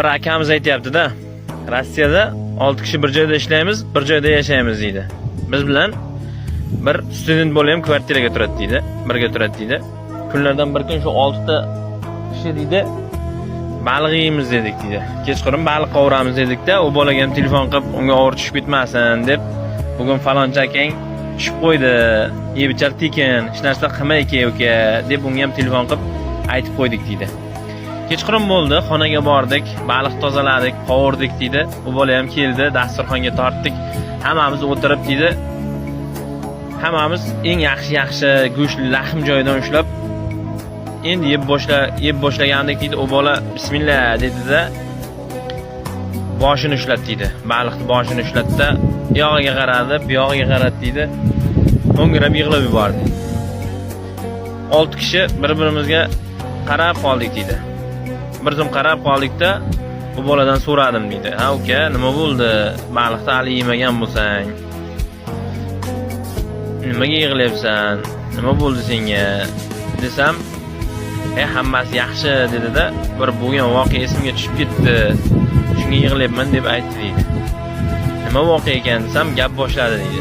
Bir akamiz aytayapti-da, Rossiyada 6 kishi bir joyda ishlaymiz, bir joyda yashaymiz deydi. Biz bilan bir student bola ham kvartiraga turadi deydi, birga turadi deydi. Kunlardan bir kun shu 6 ta kishi deydi, baliq yeymiz dedik deydi. Kechqurun baliq qovuramiz dedik-da, u bolaga ham telefon qilib, unga og'ir tushib ketmasin deb, bugun falonchi akang tushib qo'ydi, yebichar tekin, hech narsa qilmayki uka deb unga ham telefon qilib aytib qo'ydik deydi. Kechqurun bo'ldi, xonaga bordik, baliq tozaladik, qovurdik deydi. U bola ham keldi, dasturxonga tortdik. Hammamiz o'tirib deydi. Hammamiz eng yaxshi go'shtli lahm joyidan ushlab endi yeb boshlagandik deydi. U bola bismillah dedi-da, boshini ushlatdi deydi. Baliqning boshini ushlatdi, yog'iga qaradi, bu yog'iga qaradi deydi. Ho'ngrab yig'lab yubordi. 6 kishi bir-birimizga qarab qoldik deydi. Bir zum qarab qoldik-da, bu boladan so'radim deydi. Ha uka, nima bo'ldi? Baliqni hali yemagan bo'lsang, nimaga yig'layapsan? Nima bo'ldi senga? Desam, hammasi yaxshi dedi-da, bir bo'lgan voqea esimga tushib ketdi. Shunga yig'layapman deb aytdi deydi. Nima voqea ekan desam, gap boshladi deydi.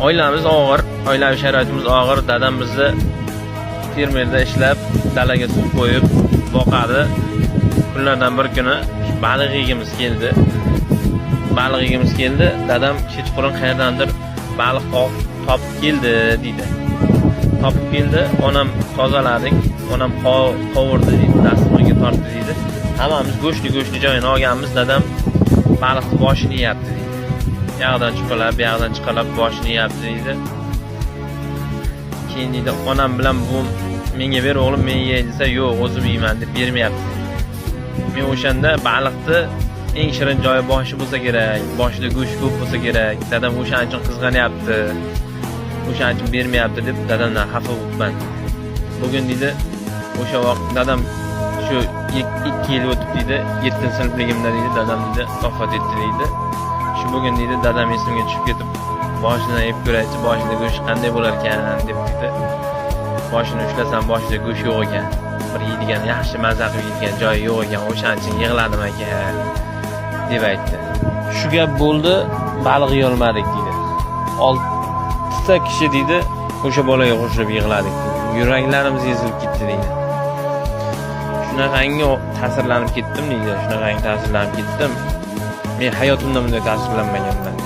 Oilamiz og'ir, oilaviy sharoitimiz og'ir. Dadam bizni fermerda ishlab, dalaga suv qo'yib boqadi. Kunlardan bir kuni baliq yegimiz keldi. Dadam kechqurun qayerdandir baliq topib keldi deydi. Topib keldi, onam tozaladik, onam qovurdi deydi, dasturxonga tortdi deydi. Hammamiz go'shtli joyini olganmiz, dadam baliqning boshini yeyapti deydi. Yog'dan chiqarib boshini yeyapti deydi. Keyin deydi, onam bilan bu menga ber o'g'lim, men yey desa, yo'q, o'zim yeyman deb bermayapti. Men o'shanda baliqni eng shirin joyi boshi bo'lsa kerak, boshida go'sht ko'p bo'lsa kerak. Dadam o'shaning uchun qizg'anyapti. O'shaning uchun bermayapti deb dadamdan xafa bo'libman. Bugun deydi, o'sha vaqt dadam shu 2 yil o'tib deydi, 7-sinfligimda deydi, dadam deydi, vafot etdi deydi. Shu bugun deydi, dadam esimga tushib ketib, boshidan yeb ko'raychi, boshida go'sht qanday bo'lar ekan deb deydi. Boshini ushlasam, boshida go'sht yo'q ekan. Bir yeydigan, yaxshi mazza qilib yeydigan joyi yo'q ekan. O'shaning uchun yig'ladim aka deb aytdi. Shu gap bo'ldi, baliq yeyolmadik deydi. 6 ta kishi deydi, o'sha bolaga qo'shilib yig'ladik deydi. Yuraklarimiz ezilib ketdi deydi. Shunaqangi ta'sirlanib ketdim deydi. Men hayotimda bunday ta'sirlanmaganman.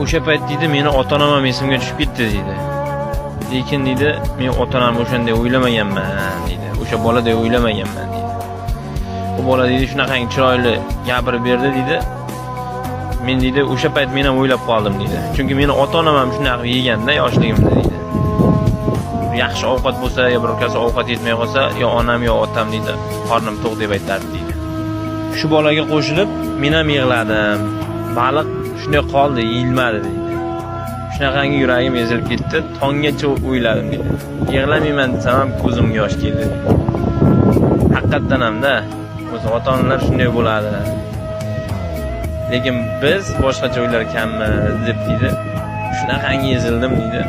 O'sha payt deydi, meni ota-onam ham esimga tushib ketdi deydi. Lekin deydi, men ota-onamni o'shanday o'ylamaganman deydi. O'sha boladay o'ylamaganman deydi. Bu bola deydi, shunaqangi chiroyli gapirib berdi deydi. Men deydi, o'sha payt men ham o'ylab qoldim deydi. Chunki meni ota-onam ham shunaqa yeganda yoshligimda deydi. Yaxshi ovqat bo'lsa, yo bir kasa ovqat yetmay qolsa, yo onam yo otam deydi, qornim to'q deb aytadi deydi. Shu bolaga qo'shilib, men ham yig'ladim. Baliq shunday qoldi, yeyilmadi deydi. Shunaqangi yuragim ezilib ketdi, tonggacha o'yladim deydi. Yig'lamayman desam ham ko'zimga yosh keldi deydi. Haqiqatan ham-da, o'zi ota-onalar shunday bo'ladi. Lekin biz boshqacha o'ylar ekanmiz deb deydi. Shunaqangi ezildim deydi.